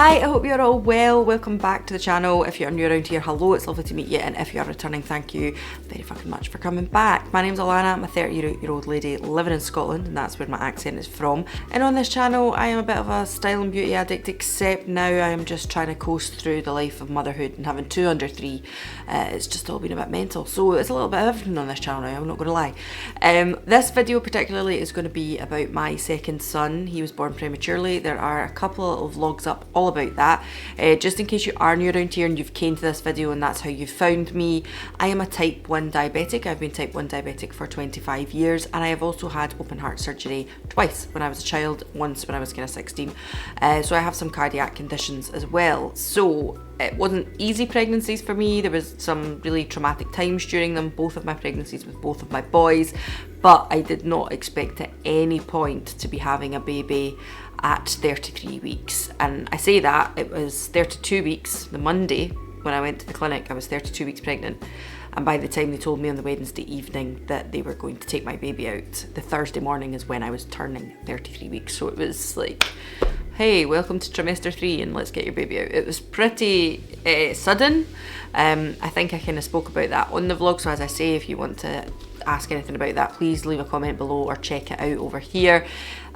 Hi, I hope you're all well. Welcome back to the channel. If you're new around here, hello, it's lovely to meet you, and if you're returning, thank you very fucking much for coming back. My name's Alana, I'm a 30-year-old lady living in Scotland, and that's where my accent is from. And on this channel, I am a bit of a style and beauty addict, except now I am just trying to coast through the life of motherhood and having two under three. It's just all been a bit mental, so it's a little bit of everything on this channel now, I'm not going to lie. This video particularly is going to be about my second son. He was born prematurely. There are a couple of vlogs up all about that. Just in case you are new around here and you've came to this video and that's how you found me, I am a type 1 diabetic. I've been type 1 diabetic for 25 years, and I have also had open heart surgery twice when I was a child, once when I was kind of 16. So I have some cardiac conditions as well. So it wasn't easy pregnancies for me. There was some really traumatic times during them, both of my pregnancies with both of my boys, but I did not expect at any point to be having a baby at 33 weeks. And I say that, it was 32 weeks, the Monday when I went to the clinic, I was 32 weeks pregnant. And by the time they told me on the Wednesday evening that they were going to take my baby out, the Thursday morning is when I was turning 33 weeks. So it was like, hey, welcome to trimester 3 and let's get your baby out. It was pretty sudden. I think I kind of spoke about that on the vlog. So as I say, if you want to ask anything about that, please leave a comment below or check it out over here.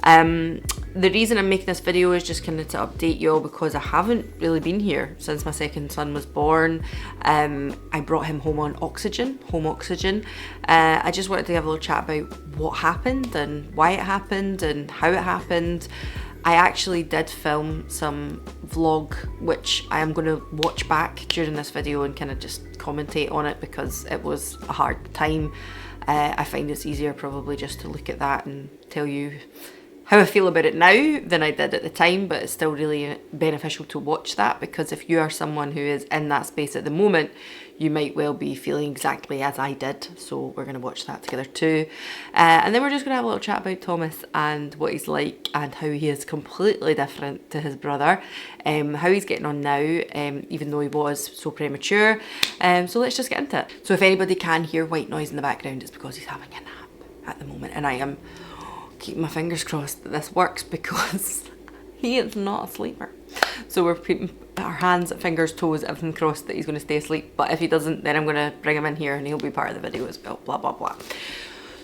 The reason I'm making this video is just kind of to update you all, because I haven't really been here since my second son was born. I brought him home on oxygen, home oxygen. I just wanted to have a little chat about what happened and why it happened and how it happened. I actually did film some vlog, which I am going to watch back during this video and kind of just commentate on it, because it was a hard time. I find it's easier probably just to look at that and tell you how I feel about it now than I did at the time, but it's still really beneficial to watch that, because if you are someone who is in that space at the moment, you might well be feeling exactly as I did. So we're going to watch that together too. And then we're just going to have a little chat about Thomas and what he's like and how he is completely different to his brother, how he's getting on now, even though he was so premature. So let's just get into it. So if anybody can hear white noise in the background, it's because he's having a nap at the moment, and I am keeping my fingers crossed that this works, because he is not a sleeper. So we're keeping our hands, fingers, toes, everything crossed that he's going to stay asleep. But if he doesn't, then I'm going to bring him in here and he'll be part of the video as well, blah, blah, blah.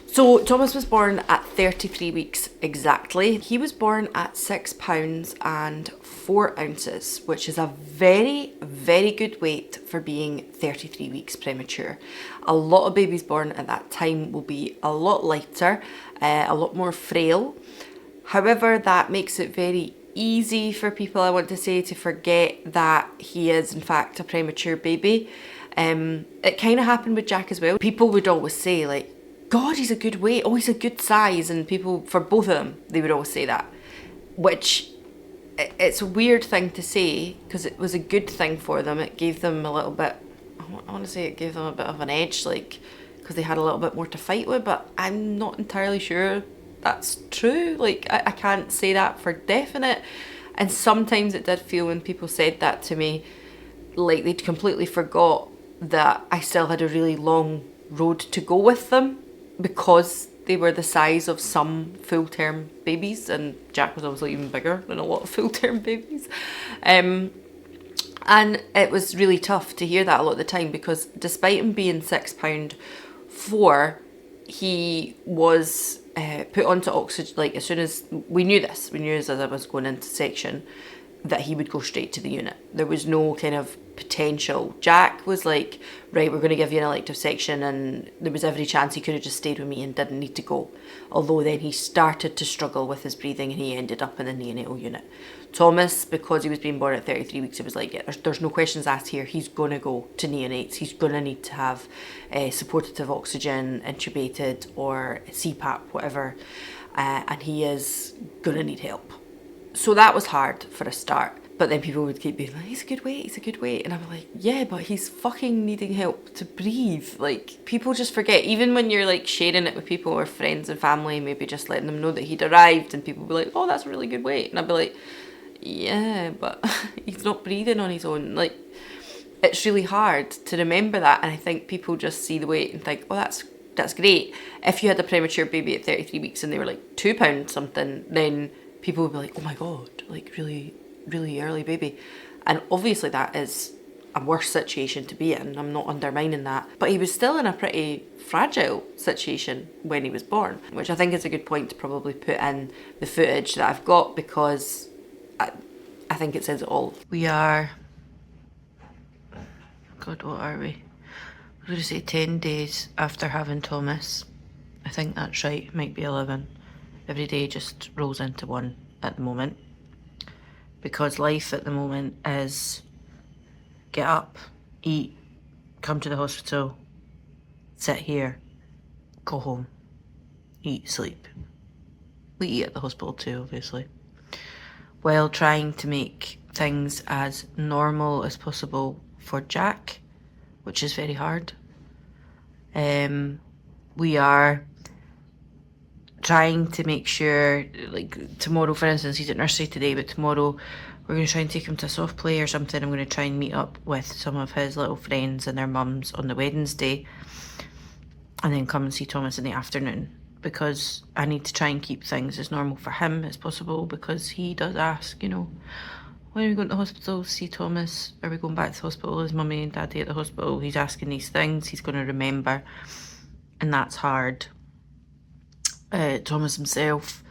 So Thomas was born at 33 weeks exactly. He was born at 6 pounds and 4 ounces, which is a very, very good weight for being 33 weeks premature. A lot of babies born at that time will be a lot lighter, a lot more frail. However, that makes it very easy for people, I want to say, to forget that he is in fact a premature baby. It kind of happened with Jack as well. People would always say like, God, he's a good weight, oh, he's a good size, and people, for both of them, they would always say that, which it's a weird thing to say, because it was a good thing for them. It gave them a little bit, I want to say it gave them a bit of an edge, like, because they had a little bit more to fight with, but I'm not entirely sure that's true. Like, I can't say that for definite. And sometimes it did feel, when people said that to me, like they'd completely forgot that I still had a really long road to go with them, because they were the size of some full-term babies, and Jack was obviously even bigger than a lot of full-term babies. And it was really tough to hear that a lot of the time, because despite him being 6 pound 4, he was put onto oxygen. Like, as soon as we knew this, as I was going into section, that he would go straight to the unit. There was no kind of potential. Jack was like, right, we're going to give you an elective section, and there was every chance he could have just stayed with me and didn't need to go. Although then he started to struggle with his breathing and he ended up in the neonatal unit. Thomas, because he was being born at 33 weeks, it was like, yeah, there's no questions asked here. He's going to go to neonates. He's going to need to have supportive oxygen, intubated, or CPAP, whatever. And he is going to need help. So that was hard for a start. But then people would keep being like, he's a good weight, he's a good weight. And I'm like, yeah, but he's fucking needing help to breathe. Like, people just forget, even when you're like sharing it with people or friends and family, maybe just letting them know that he'd arrived, and people would be like, oh, that's a really good weight. And I'd be like, yeah, but he's not breathing on his own. Like, it's really hard to remember that. And I think people just see the weight and think, oh, that's great. If you had a premature baby at 33 weeks and they were like 2 pounds something, then people would be like, oh my God, like, really, really early baby. And obviously that is a worse situation to be in. I'm not undermining that. But he was still in a pretty fragile situation when he was born, which I think is a good point to probably put in the footage that I've got, because I think it says it all. We are, God, what are we? I'm going to say 10 days after having Thomas. I think that's right, it might be 11. Every day just rolls into one at the moment. Because life at the moment is get up, eat, come to the hospital, sit here, go home, eat, sleep. We eat at the hospital too, obviously. While trying to make things as normal as possible for Jack, which is very hard. We are trying to make sure, like tomorrow for instance, he's at nursery today, but tomorrow we're going to try and take him to soft play or something. I'm going to try and meet up with some of his little friends and their mums on the Wednesday, and then come and see Thomas in the afternoon, because I need to try and keep things as normal for him as possible, because he does ask, you know, when are we going to the hospital to see Thomas? Are we going back to the hospital? Is mummy and daddy at the hospital? He's asking these things, he's going to remember, and that's hard. Thomas himself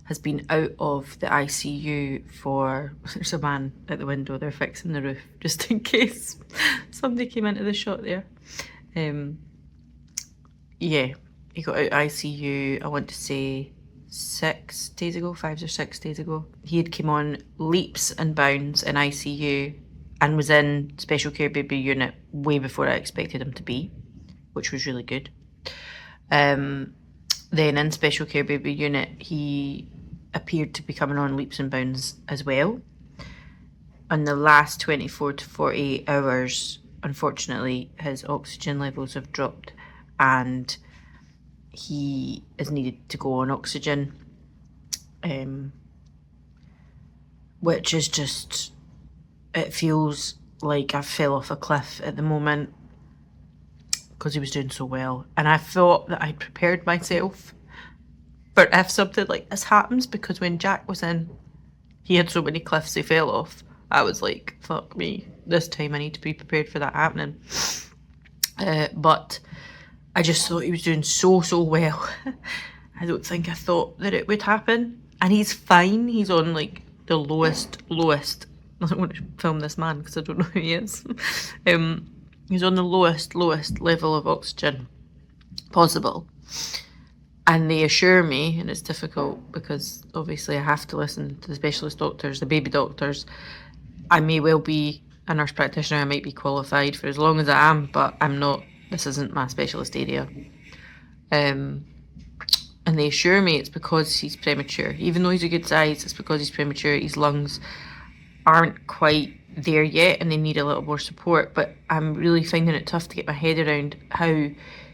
has been out of the ICU for, there's a man at the window, they're fixing the roof, just in case somebody came into the shot there. Yeah, he got out ICU, I want to say 6 days ago, 5 or 6 days ago. He had come on leaps and bounds in ICU and was in special care baby unit way before I expected him to be, which was really good. Then in special care baby unit, he appeared to be coming on leaps and bounds as well. In the last 24 to 48 hours, unfortunately, his oxygen levels have dropped and he is needed to go on oxygen, which is just, it feels like I fell off a cliff at the moment because he was doing so well. And I thought that I'd prepared myself for if something like this happens, because when Jack was in, he had so many cliffs he fell off. I was like, fuck me, this time I need to be prepared for that happening. But I just thought he was doing so well. I don't think I thought that it would happen. And he's fine. He's on like the lowest. I don't want to film this man because I don't know who he is. He's on the lowest level of oxygen possible. And they assure me, and it's difficult because obviously I have to listen to the specialist doctors, the baby doctors. I may well be a nurse practitioner, I might be qualified for as long as I am, but I'm not. This isn't my specialist area. And they assure me it's because he's premature. Even though he's a good size, it's because he's premature. His lungs aren't quite there yet and they need a little more support. But I'm really finding it tough to get my head around how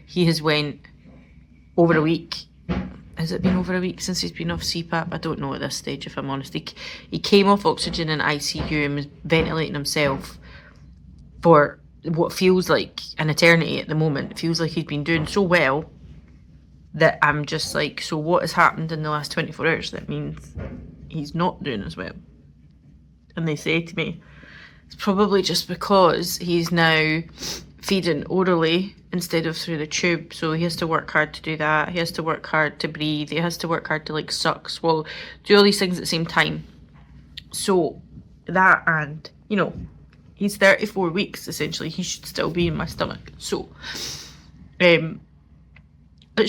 he has went over a week. Has it been over a week since he's been off CPAP? I don't know at this stage, if I'm honest. He came off oxygen in ICU and was ventilating himself for what feels like an eternity at the moment. It feels like he's been doing so well that I'm just like, so what has happened in the last 24 hours that means he's not doing as well? And they say to me, it's probably just because he's now feeding orally instead of through the tube, so he has to work hard to do that. He has to work hard to breathe. He has to work hard to like suck, swallow, do all these things at the same time. So that, and you know, he's 34 weeks essentially. He should still be in my stomach. So it's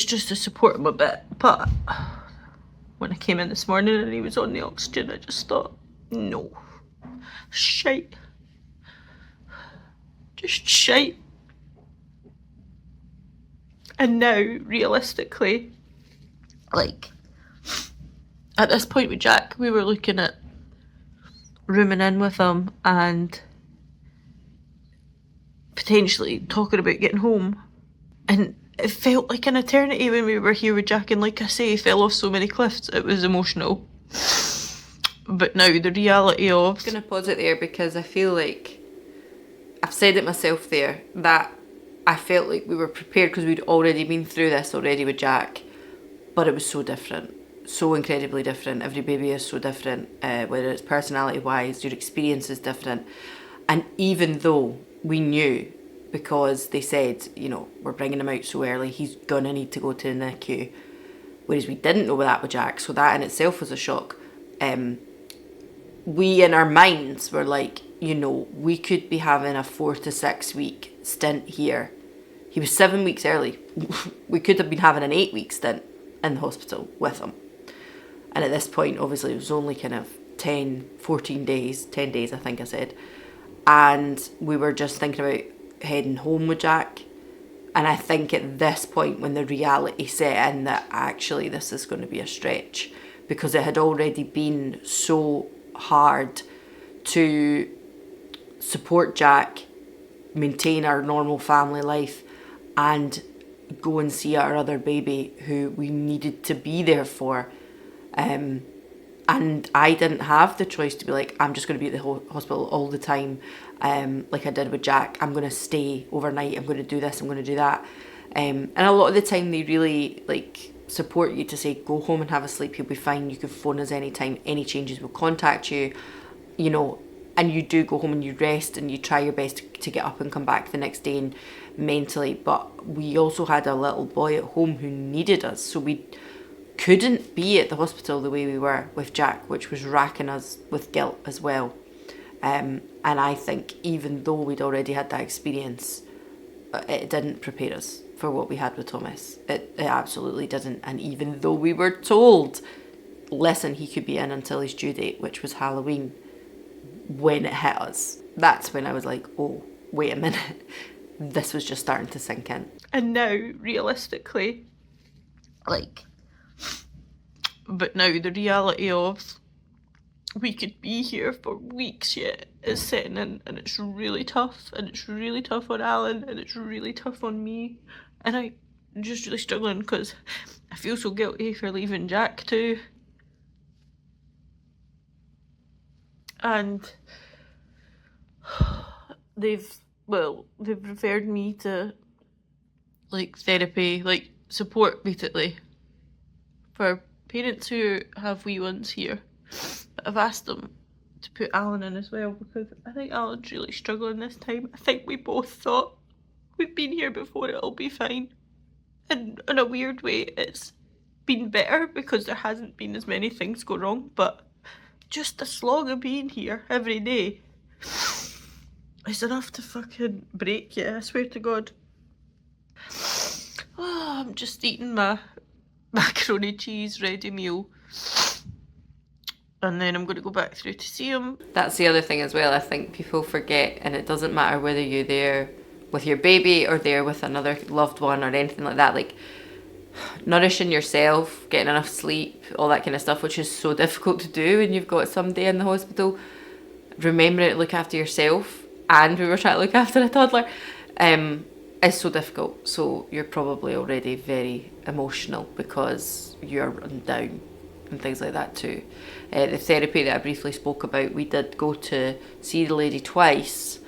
just to support him a bit. But when I came in this morning and he was on the oxygen, I just thought, no, shite. Just shite. And now, realistically, like, at this point with Jack, we were looking at rooming in with him and potentially talking about getting home. And it felt like an eternity when we were here with Jack, and like I say, he fell off so many cliffs, it was emotional. But now the reality of... I'm going to pause it there because I feel like I've said it myself there, that I felt like we were prepared because we'd already been through this already with Jack, but it was so different. so incredibly different. Every baby is so different, whether it's personality wise, your experience is different. And even though we knew, because they said, you know, we're bringing him out so early, he's gonna need to go to the NICU, whereas we didn't know that with Jack, so that in itself was a shock. We in our minds were like, you know, we could be having a 4 to 6 week stint here. He was 7 weeks early. We could have been having an 8-week stint in the hospital with him. And at this point, obviously, it was only kind of 10 days I think I said. And we were just thinking about heading home with Jack. And I think at this point, when the reality set in that actually this is going to be a stretch, because it had already been so hard to support Jack, maintain our normal family life, and go and see our other baby who we needed to be there for. And I didn't have the choice to be like, I'm just going to be at the hospital all the time, like I did with Jack. I'm going to stay overnight, I'm going to do this, I'm going to do that. And a lot of the time they really like support you to say, go home and have a sleep, you'll be fine, you can phone us anytime, any changes we'll contact you, you know. And you do go home and you rest and you try your best to get up and come back the next day and mentally. But we also had a little boy at home who needed us, so we couldn't be at the hospital the way we were with Jack, which was racking us with guilt as well. And I think even though we'd already had that experience, it didn't prepare us for what we had with Thomas. It absolutely didn't. And even though we were told, listen, he could be in until his due date, which was Halloween, when it hit us, that's when I was like, oh, wait a minute. This was just starting to sink in. And now, realistically, like, but now the reality of we could be here for weeks yet is setting in, and it's really tough, and it's really tough on Alan, and it's really tough on me, and I'm just really struggling because I feel so guilty for leaving Jack too. And they've referred me to like therapy, like support basically, for parents who have wee ones here. But I've asked them to put Alan in as well, because I think Alan's really struggling this time. I think we both thought, we've been here before, it'll be fine. And in a weird way, it's been better because there hasn't been as many things go wrong, but just the slog of being here every day is enough to fucking break you, I swear to God. Oh, I'm just eating my macaroni cheese ready meal, and then I'm going to go back through to see him. That's the other thing as well, I think people forget, and it doesn't matter whether you're there with your baby or there with another loved one or anything like that, like nourishing yourself, getting enough sleep, all that kind of stuff, which is so difficult to do when you've got somebody in the hospital. Remembering to look after yourself, and we were trying to look after a toddler, is so difficult. So you're probably already very emotional because you're run down and things like that too. The therapy that I briefly spoke about, we did go to see the lady twice,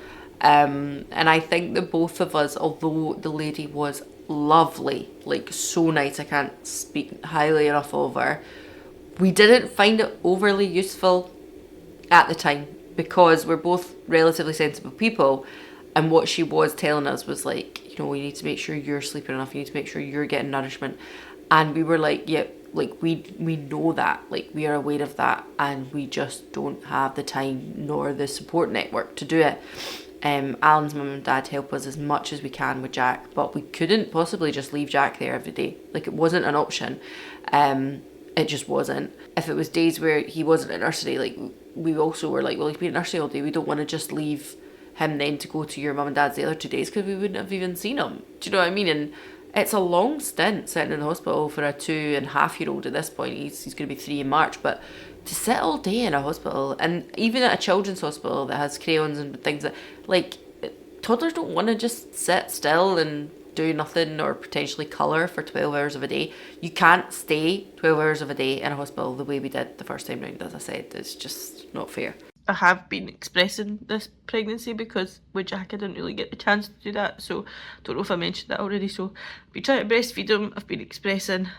and I think that both of us, although the lady was lovely, like so nice, I can't speak highly enough of her, we didn't find it overly useful at the time because we're both relatively sensible people, and what she was telling us was like, you know, you need to make sure you're sleeping enough, you need to make sure you're getting nourishment. And we were like, yeah, like we know that, like we are aware of that, and we just don't have the time nor the support network to do it. Alan's mum and dad help us as much as we can with Jack, but we couldn't possibly just leave Jack there every day. Like it wasn't an option. It just wasn't. If it was days where he wasn't at nursery, like we also were like, well, he's been at nursery all day, we don't want to just leave him then to go to your mum and dad's the other 2 days because we wouldn't have even seen him. Do you know what I mean? And it's a long stint sitting in the hospital for a 2.5-year-old at this point. He's going to be 3 in March, but to sit all day in a hospital, and even at a children's hospital that has crayons and things that, like, toddlers don't want to just sit still and do nothing or potentially colour for 12 hours of a day. You can't stay 12 hours of a day in a hospital the way we did the first time round, as I said. It's just not fair. I have been expressing this pregnancy because with Jack I didn't really get the chance to do that, so I don't know if I mentioned that already. So I've been trying to breastfeed him, I've been expressing,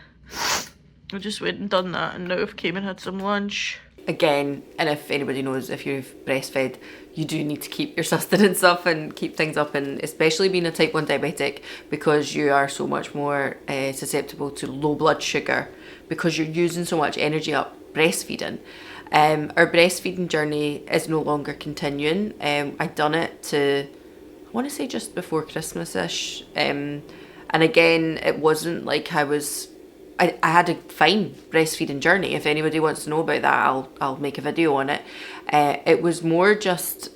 I just went and done that, and now I've came and had some lunch. Again, and if anybody knows, if you've breastfed, you do need to keep your sustenance up and keep things up, and especially being a type 1 diabetic, because you are so much more susceptible to low blood sugar because you're using so much energy up breastfeeding. Our breastfeeding journey is no longer continuing. I'd done it to, I want to say just before Christmas-ish, and again, it wasn't like I had a fine breastfeeding journey. If anybody wants to know about that, I'll make a video on it. It was more just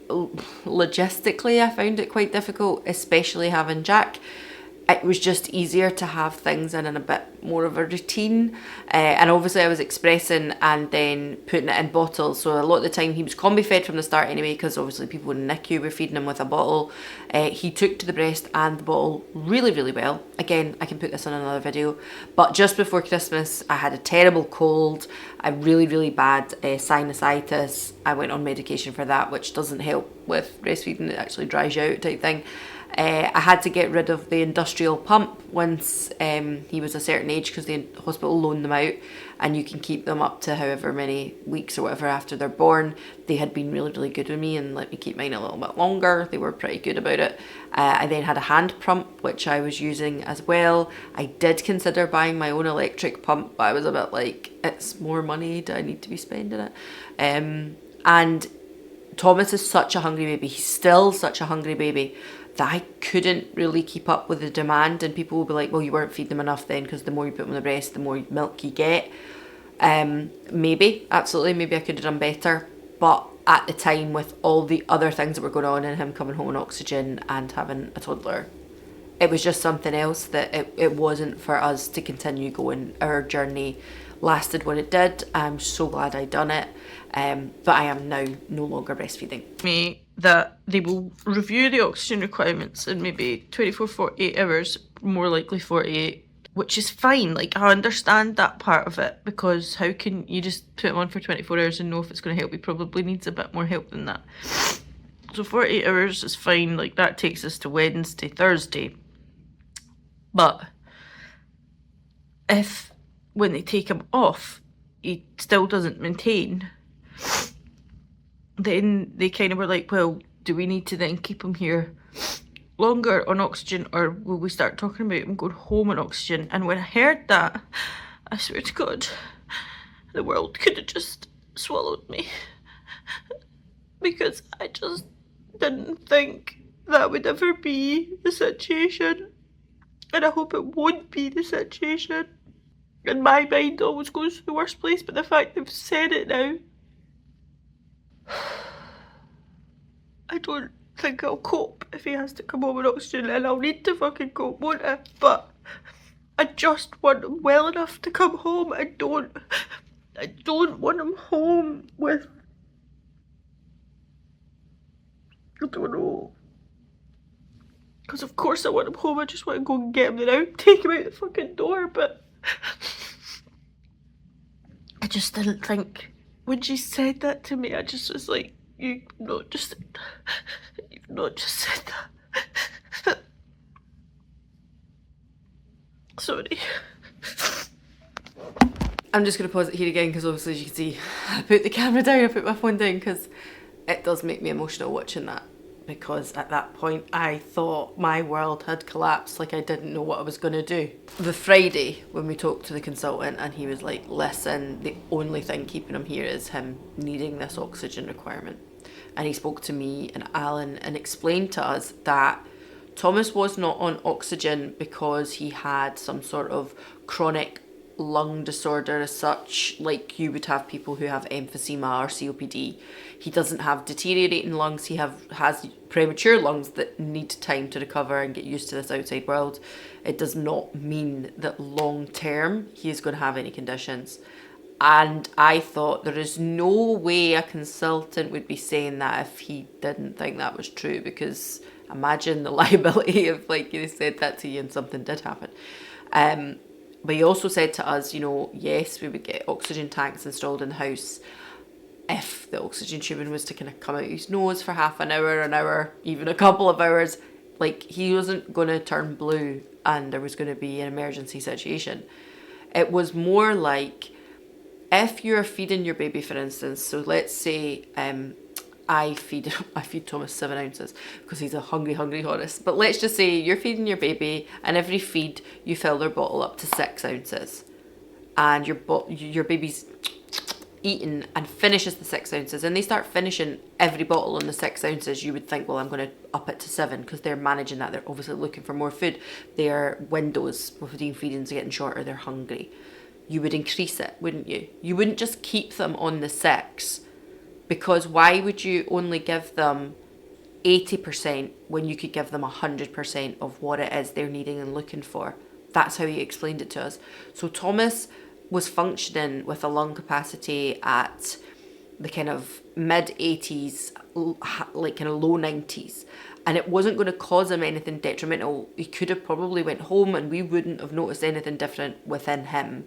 logistically, I found it quite difficult, especially having Jack. It was just easier to have things in a bit more of a routine. And obviously I was expressing and then putting it in bottles. So a lot of the time he was combi fed from the start anyway, because obviously people in NICU were feeding him with a bottle. He took to the breast and the bottle really, really well. Again, I can put this in another video. But just before Christmas, I had a terrible cold, a really, really bad sinusitis. I went on medication for that, which doesn't help with breastfeeding. It actually dries you out type thing. I had to get rid of the industrial pump once he was a certain age, because the hospital loaned them out and you can keep them up to however many weeks or whatever after they're born. They had been really, really good with me and let me keep mine a little bit longer. They were pretty good about it. I then had a hand pump, which I was using as well. I did consider buying my own electric pump, but I was a bit like, it's more money, do I need to be spending it? And Thomas is such a hungry baby. He's still such a hungry baby that I couldn't really keep up with the demand, and people will be like, well, you weren't feeding them enough then, because the more you put them on the breast, the more milk you get. Maybe, absolutely, maybe I could have done better, but at the time, with all the other things that were going on, and him coming home on oxygen and having a toddler, it was just something else that it wasn't for us to continue going. Our journey lasted when it did. I'm so glad I done it, but I am now no longer breastfeeding. Me that they will review the oxygen requirements in maybe 24, 48 hours, more likely 48, which is fine. Like, I understand that part of it, because how can you just put him on for 24 hours and know if it's going to help? He probably needs a bit more help than that. So 48 hours is fine. Like, that takes us to Wednesday, Thursday. But if when they take him off, he still doesn't maintain, then they kind of were like, well, do we need to then keep him here longer on oxygen, or will we start talking about him going home on oxygen? And when I heard that, I swear to God, the world could have just swallowed me, because I just didn't think that would ever be the situation, and I hope it won't be the situation. In my mind, always goes to the worst place, but the fact they've said it now, I don't think I'll cope if he has to come home on oxygen, and I'll need to fucking cope, won't I? But I just want him well enough to come home. I don't want him home with, I don't know. Because of course I want him home, I just want to go and get him now, take him out the fucking door, but I just didn't think, when she said that to me, I just was like, you've not just said that. You've not just said that. Sorry. I'm just going to pause it here again, because obviously as you can see, I put the camera down, I put my phone down, because it does make me emotional watching that. Because at that point I thought my world had collapsed, like I didn't know what I was going to do. The Friday when we talked to the consultant, and he was like, listen, the only thing keeping him here is him needing this oxygen requirement. And he spoke to me and Alan and explained to us that Thomas was not on oxygen because he had some sort of chronic lung disorder as such, like you would have people who have emphysema or COPD. He doesn't have deteriorating lungs, he has premature lungs that need time to recover and get used to this outside world. It does not mean that long term he is going to have any conditions. And I thought, there is no way a consultant would be saying that if he didn't think that was true, because imagine the liability if, like, they said that to you and something did happen. But he also said to us, you know, yes, we would get oxygen tanks installed in the house if the oxygen tubing was to kind of come out his nose for half an hour, even a couple of hours. Like, he wasn't going to turn blue and there was going to be an emergency situation. It was more like, if you're feeding your baby, for instance, so let's say I feed Thomas 7 ounces because he's a hungry horse. But let's just say you're feeding your baby, and every feed you fill their bottle up to 6 ounces, and your baby's eaten and finishes the 6 ounces, and they start finishing every bottle on the 6 ounces. You would think, well, I'm going to up it to 7 because they're managing that. They're obviously looking for more food. Their windows between feedings are getting shorter. They're hungry. You would increase it, wouldn't you? You wouldn't just keep them on the 6, because why would you only give them 80% when you could give them 100% of what it is they're needing and looking for? That's how he explained it to us. So Thomas was functioning with a lung capacity at the kind of mid 80s, like kind of low 90s. And it wasn't going to cause him anything detrimental. He could have probably went home and we wouldn't have noticed anything different within him.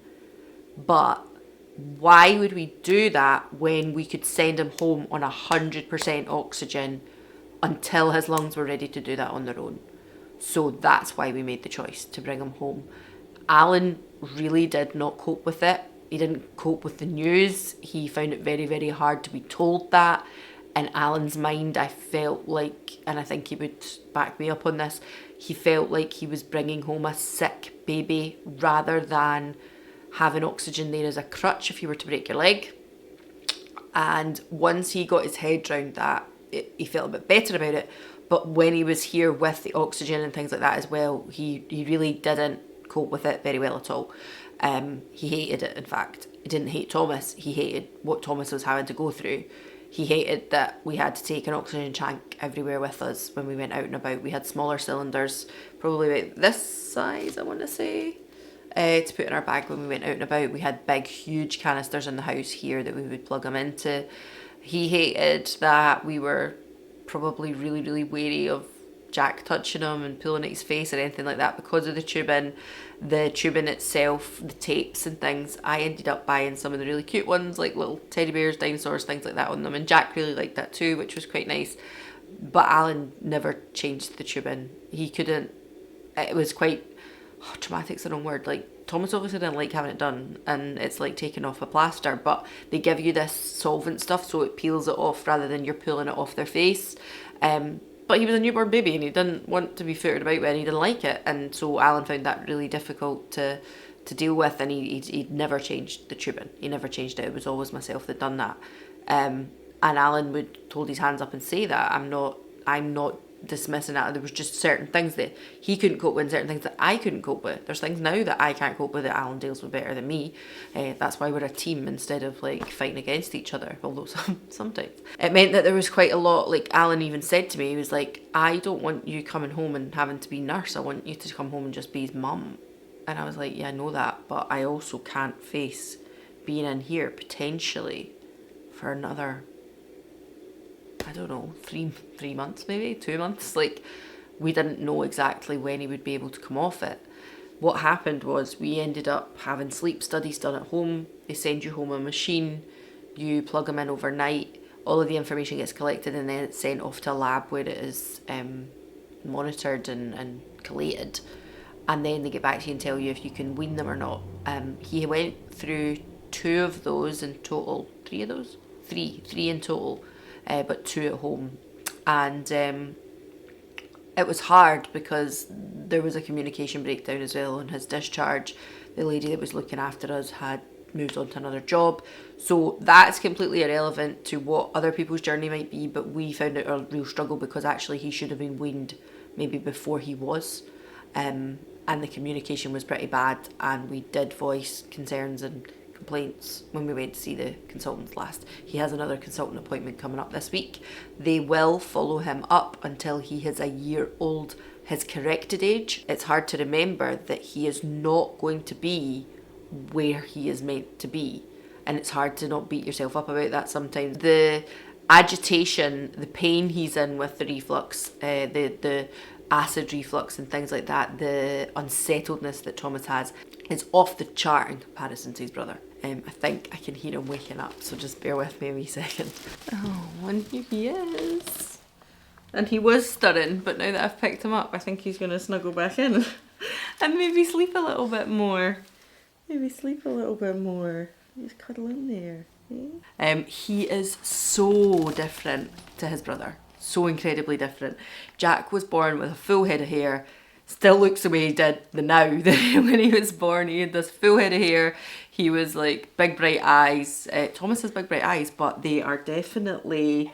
But why would we do that when we could send him home on 100% oxygen until his lungs were ready to do that on their own? So that's why we made the choice to bring him home. Alan really did not cope with it. He didn't cope with the news. He found it very, very hard to be told that. In Alan's mind, I felt like, and I think he would back me up on this, he felt like he was bringing home a sick baby rather than having oxygen there as a crutch if you were to break your leg. And once he got his head round that, he felt a bit better about it. But when he was here with the oxygen and things like that as well, he really didn't cope with it very well at all. He hated it, in fact. He didn't hate Thomas. He hated what Thomas was having to go through. He hated that we had to take an oxygen tank everywhere with us when we went out and about. We had smaller cylinders, probably about this size, I want to say, to put in our bag when we went out and about. We had big, huge canisters in the house here that we would plug him into. He hated that we were probably really, really wary of Jack touching him and pulling at his face or anything like that because of the tubing itself, the tapes and things. I ended up buying some of the really cute ones, like little teddy bears, dinosaurs, things like that on them, and Jack really liked that too, which was quite nice. But Alan never changed the tubing. He couldn't. It was quite traumatic's the wrong word. Like, Thomas obviously didn't like having it done, and it's like taking off a plaster, but they give you this solvent stuff so it peels it off rather than you're pulling it off their face. But he was a newborn baby and he didn't want to be footed about with, and he didn't like it, and so Alan found that really difficult to deal with, and he'd never changed the tubing. He never changed it. It was always myself that done that. And Alan would hold his hands up and say that I'm not dismissing that. There was just certain things that he couldn't cope with and certain things that I couldn't cope with. There's things now that I can't cope with that Alan deals with better than me. That's why we're a team instead of like fighting against each other, although sometimes. It meant that there was quite a lot, like Alan even said to me, he was like, I don't want you coming home and having to be nurse. I want you to come home and just be his mum. And I was like, yeah, I know that, but I also can't face being in here potentially for another, I don't know, three months, maybe 2 months. Like, we didn't know exactly when he would be able to come off it. What happened was we ended up having sleep studies done at home. They send you home a machine, you plug him in overnight, all of the information gets collected and then it's sent off to a lab where it is monitored and collated, and then they get back to you and tell you if you can wean them or not. He went through 2 of those in total, 3 of those? Three in total. But 2 at home, and it was hard because there was a communication breakdown as well on his discharge. The lady that was looking after us had moved on to another job, so that's completely irrelevant to what other people's journey might be, but we found it a real struggle because actually he should have been weaned maybe before he was, and the communication was pretty bad, and we did voice concerns and complaints when we went to see the consultant last. He has another consultant appointment coming up this week. They will follow him up until he is a year old, his corrected age. It's hard to remember that he is not going to be where he is meant to be, and it's hard to not beat yourself up about that sometimes. The agitation, the pain he's in with the reflux, the acid reflux and things like that, the unsettledness that Thomas has is off the chart in comparison to his brother. I think I can hear him waking up, so just bear with me a wee second. Oh, and here he is. And he was stirring, but now that I've picked him up, I think he's going to snuggle back in and maybe sleep a little bit more. Maybe sleep a little bit more. Just cuddle in there. He is so different to his brother. So incredibly different. Jack was born with a full head of hair. Still looks the way he did now when he was born. He had this full head of hair. He was like big bright eyes. Thomas has big bright eyes, but they are definitely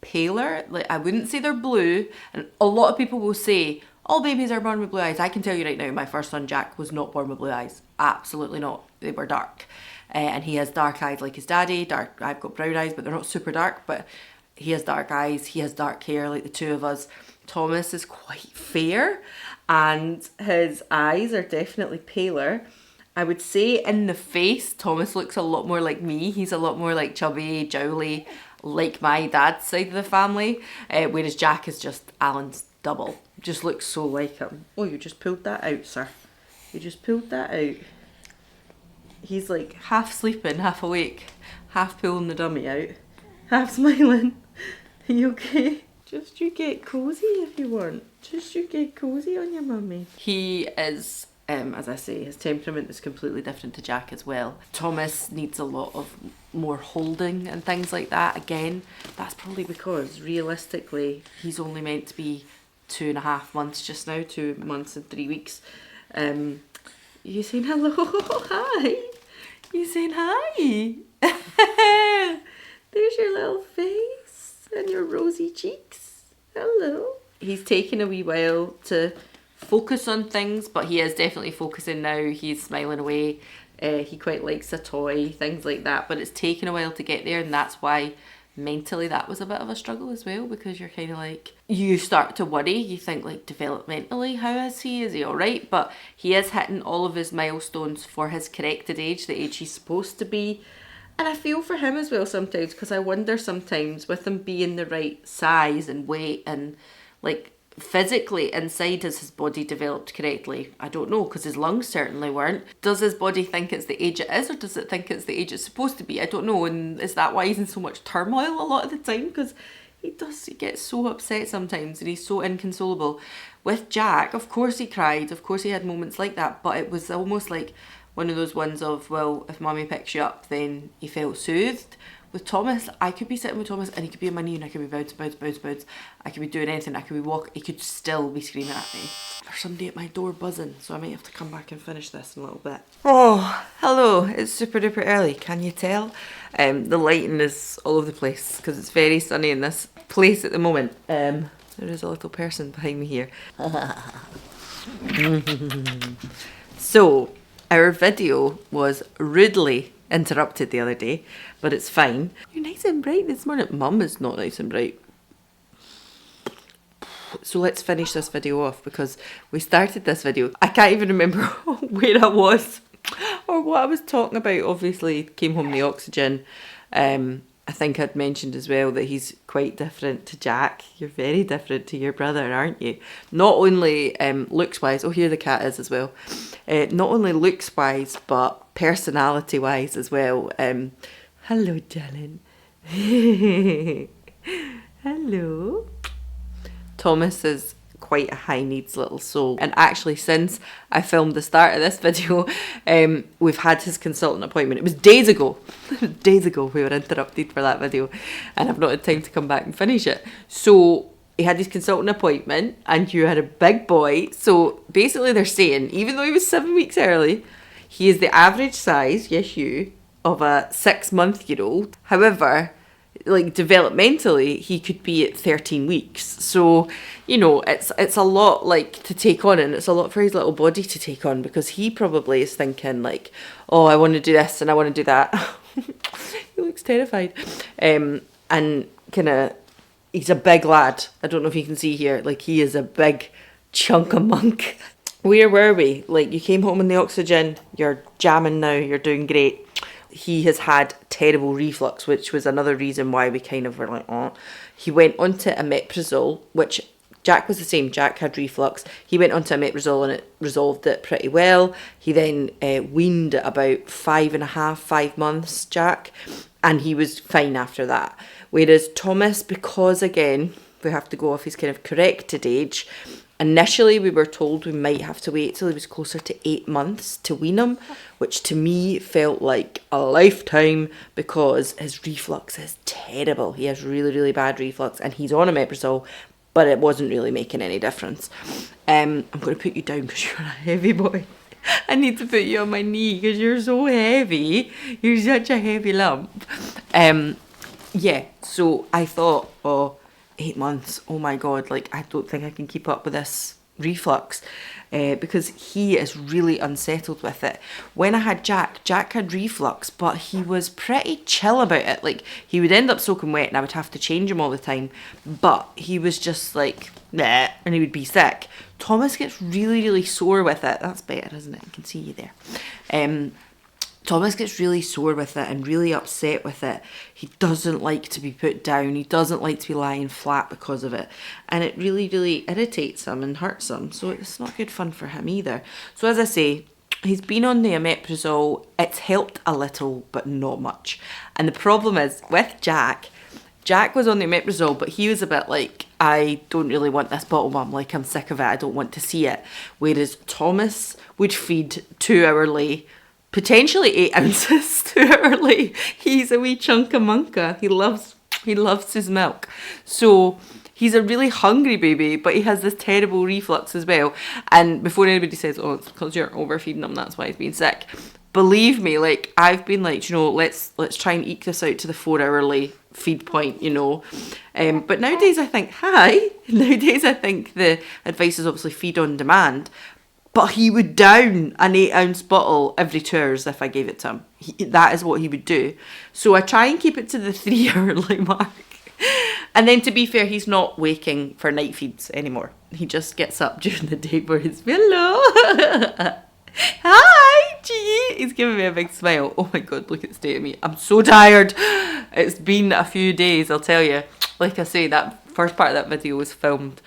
paler. Like, I wouldn't say they're blue. And a lot of people will say, all babies are born with blue eyes. I can tell you right now, my first son Jack was not born with blue eyes. Absolutely not. They were dark. And he has dark eyes like his daddy. I've got brown eyes, but they're not super dark. But he has dark eyes. He has dark hair like the two of us. Thomas is quite fair and his eyes are definitely paler. I would say in the face, Thomas looks a lot more like me. He's a lot more like chubby, jowly, like my dad's side of the family. Whereas Jack is just Alan's double. Just looks so like him. Oh, you just pulled that out, sir. You just pulled that out. He's like half sleeping, half awake, half pulling the dummy out, half smiling. Are you okay? Just you get cosy if you want. Just you get cosy on your mummy. He is, as I say, his temperament is completely different to Jack as well. Thomas needs a lot of more holding and things like that. Again, that's probably because realistically he's only meant to be 2.5 months just now, 2 months and 3 weeks. You saying hello? Hi. You saying hi? There's your little face and your rosy cheeks. Hello. He's taken a wee while to focus on things, but he is definitely focusing now. He's smiling away. He quite likes a toy, things like that. But it's taken a while to get there, and that's why mentally that was a bit of a struggle as well, because you're kind of like, you start to worry. You think like developmentally, how is he? Is he all right? But he is hitting all of his milestones for his corrected age, the age he's supposed to be. And I feel for him as well sometimes, because I wonder sometimes with him being the right size and weight and like physically inside, has his body developed correctly? I don't know, because his lungs certainly weren't. Does his body think it's the age it is, or does it think it's the age it's supposed to be? I don't know. And is that why he's in so much turmoil a lot of the time? Because he gets so upset sometimes and he's so inconsolable. With Jack, of course he cried, of course he had moments like that, but it was almost like one of those ones of, well, if mummy picks you up, then he felt soothed. With Thomas, I could be sitting with Thomas and he could be on my knee and I could be bounce. I could be doing anything. I could be walking. He could still be screaming at me. There's somebody at my door buzzing, so I might have to come back and finish this in a little bit. Oh, hello. It's super duper early. Can you tell? The lighting is all over the place because it's very sunny in this place at the moment. There is a little person behind me here. So, our video was rudely interrupted the other day, but it's fine. You're nice and bright this morning. Mum is not nice and bright. So let's finish this video off, because we started this video. I can't even remember where I was or what I was talking about. Obviously, came home the oxygen. I think I'd mentioned as well that he's quite different to Jack. You're very different to your brother, aren't you? Not only looks-wise, oh, here the cat is as well. Not only looks-wise, but personality-wise as well. Hello, darling. Hello. Thomas is quite a high needs little soul, and actually since I filmed the start of this video, we've had his consultant appointment. It was days ago we were interrupted for that video, and I've not had time to come back and finish it. So he had his consultant appointment, and you had a big boy. So basically they're saying, even though he was 7 weeks early, he is the average size, yes you, of a 6-month-old. However, like developmentally, he could be at 13 weeks. So, you know, it's a lot like to take on, and it's a lot for his little body to take on, because he probably is thinking like, oh, I want to do this and I want to do that. He looks terrified. And kind of, he's a big lad. I don't know if you can see here, like he is a big chunk of munk. Where were we? Like, you came home in the oxygen, you're jamming now, you're doing great. He has had terrible reflux, which was another reason why we kind of were like, oh. He went onto omeprazole, which Jack was the same. Jack had reflux. He went onto omeprazole and it resolved it pretty well. He then weaned at about 5 months, Jack, and he was fine after that. Whereas Thomas, because again, we have to go off his kind of corrected age, Initially, we were told we might have to wait till he was closer to 8 months to wean him, which to me felt like a lifetime because his reflux is terrible. He has really, really bad reflux and he's on omeprazole, but it wasn't really making any difference. I'm going to put you down because you're a heavy boy. I need to put you on my knee because you're so heavy. You're such a heavy lump. Yeah, so I thought, oh, 8 months, oh my god, like I don't think I can keep up with this reflux because he is really unsettled with it. When I had Jack had reflux, but he was pretty chill about it. Like he would end up soaking wet and I would have to change him all the time, but he was just like nah, and he would be sick. Thomas gets really, really sore with it. That's better, isn't it? I can see you there. Thomas gets really sore with it and really upset with it. He doesn't like to be put down. He doesn't like to be lying flat because of it. And it really, really irritates him and hurts him. So it's not good fun for him either. So as I say, he's been on the omeprazole. It's helped a little, but not much. And the problem is with Jack was on the omeprazole, but he was a bit like, I don't really want this bottle, Mum. Like, I'm sick of it. I don't want to see it. Whereas Thomas would feed 2 hourly, potentially 8 ounces 2 hourly. He's a wee chunka munka. He loves his milk. So he's a really hungry baby, but he has this terrible reflux as well. And before anybody says, oh, it's because you're overfeeding him, that's why he's been sick. Believe me, like I've been like, you know, let's try and eke this out to the 4 hourly feed point, you know. But nowadays I think, the advice is obviously feed on demand. But he would down an 8 ounce bottle every 2 hours if I gave it to him. That is what he would do. So I try and keep it to the 3 hourly mark. And then to be fair, he's not waking for night feeds anymore. He just gets up during the day for his pillow. Hi, G. He's giving me a big smile. Oh my god, look at the state of me. I'm so tired. It's been a few days, I'll tell you. Like I say, that first part of that video was filmed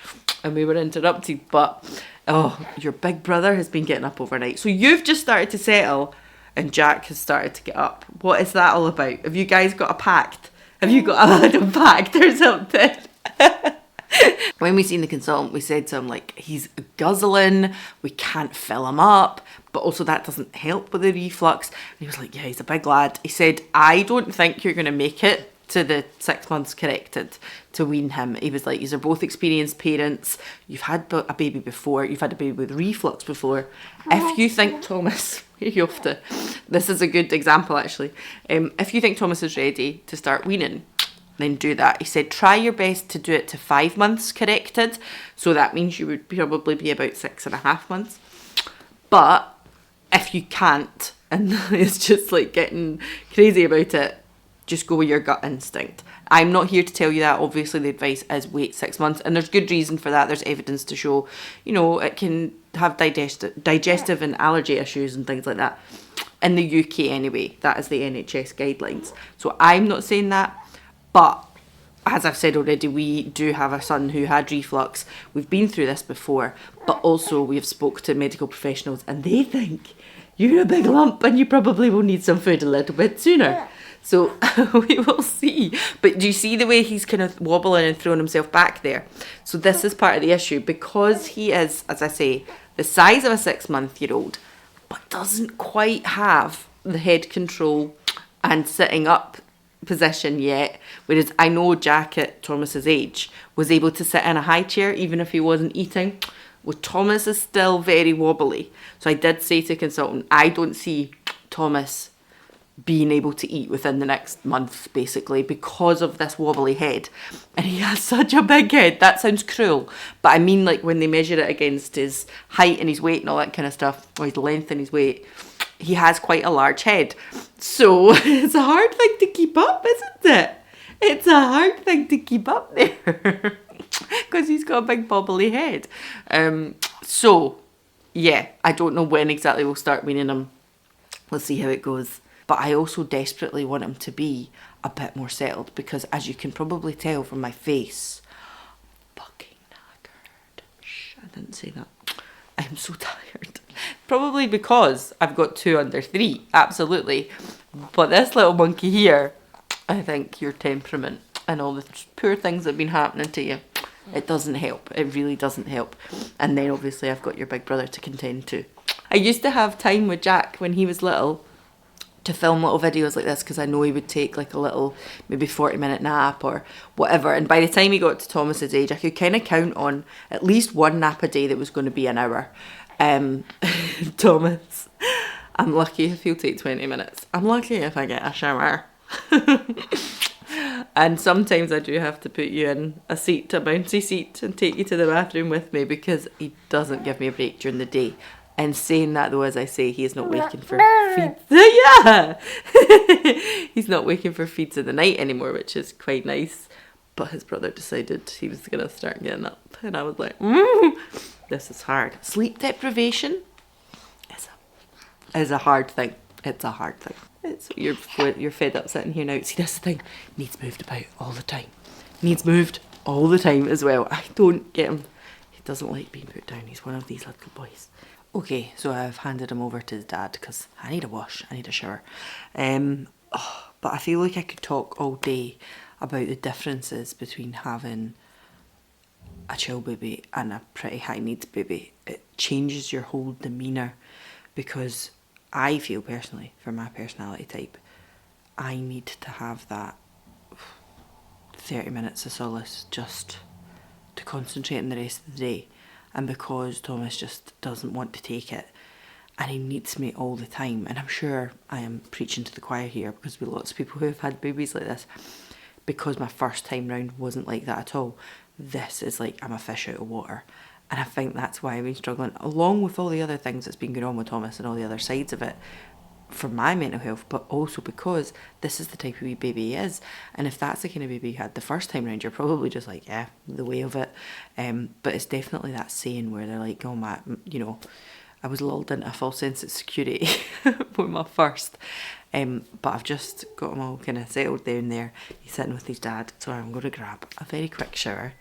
and we were interrupted, but oh, your big brother has been getting up overnight. So you've just started to settle and Jack has started to get up. What is that all about? Have you guys got a pact? Have you got a little pact or something? When we seen the consultant, we said to him, like, he's guzzling, we can't fill him up, but also that doesn't help with the reflux. And he was like, yeah, he's a big lad. He said, I don't think you're going to make it to the 6 months corrected to wean him. He was like, these are both experienced parents. You've had a baby before. You've had a baby with reflux before. If you think Thomas, you have to, this is a good example actually. If you think Thomas is ready to start weaning, then do that. He said, try your best to do it to 5 months corrected. So that means you would probably be about 6.5 months. But if you can't, and it's just like getting crazy about it, just go with your gut instinct. I'm not here to tell you that. Obviously, the advice is wait 6 months. And there's good reason for that. There's evidence to show, you know, it can have digestive and allergy issues and things like that. In the UK anyway, that is the NHS guidelines. So I'm not saying that. But as I've said already, we do have a son who had reflux. We've been through this before, but also we've spoke to medical professionals and they think you're a big lump and you probably will need some food a little bit sooner. So we will see. But do you see the way he's kind of wobbling and throwing himself back there? So this is part of the issue because he is, as I say, the size of a 6-month-old, but doesn't quite have the head control and sitting up position yet, whereas I know Jack at Thomas's age was able to sit in a high chair even if he wasn't eating. Well, Thomas is still very wobbly, so I did say to the consultant, I don't see Thomas being able to eat within the next month basically because of this wobbly head. And he has such a big head. That sounds cruel, but I mean like when they measure it against his height and his weight and all that kind of stuff, or his length and his weight, he has quite a large head. So it's a hard thing to keep up, isn't it? It's a hard thing to keep up there because he's got a big bobbly head. So yeah, I don't know when exactly we'll start weaning him. We'll see how it goes. But I also desperately want him to be a bit more settled because as you can probably tell from my face, fucking knackered. Shh, I didn't say that. I'm so tired. Probably because I've got 2 under 3, absolutely. But this little monkey here, I think your temperament and all the poor things that have been happening to you It doesn't help. It really doesn't help. And then obviously I've got your big brother to contend to. I used to have time with Jack when he was little to film little videos like this, because I know he would take like a little maybe 40-minute nap or whatever, and by the time he got to Thomas's age I could kind of count on at least one nap a day that was going to be an hour. Thomas, I'm lucky if he'll take 20 minutes. I'm lucky if I get a shower. And sometimes I do have to put you in a seat, a bouncy seat, and take you to the bathroom with me, because he doesn't give me a break during the day. And saying that though, as I say, he is not waking for feeds. Yeah! He's not waking for feeds in the night anymore, which is quite nice. But his brother decided he was going to start getting up. And I was like, this is hard. Sleep deprivation is a hard thing. It's a hard thing. You're fed up sitting here now. See, that's the thing. Needs moved about all the time. Needs moved all the time as well. I don't get him. He doesn't like being put down. He's one of these little boys. Okay, so I've handed him over to his dad because I need a wash, I need a shower. But I feel like I could talk all day about the differences between having a chill baby and a pretty high needs baby. It changes your whole demeanour, because I feel personally, for my personality type, I need to have that 30 minutes of solace just to concentrate on the rest of the day. And because Thomas just doesn't want to take it, and he needs me all the time, and I'm sure I am preaching to the choir here, because with lots of people who have had babies like this, because my first time round wasn't like that at all, this is like I'm a fish out of water. And I think that's why I've been struggling, along with all the other things that's been going on with Thomas and all the other sides of it, for my mental health, but also because this is the type of wee baby he is. And if that's the kind of baby you had the first time round, you're probably just like, yeah, the way of it. But it's definitely that saying where they're like, oh my, you know, I was lulled into a false sense of security with my first. But I've just got him all kind of settled down there. He's sitting with his dad, so I'm going to grab a very quick shower,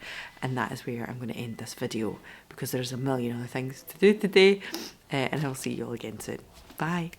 and that is where I'm going to end this video, because there's a million other things to do today, and I'll see you all again soon. Bye.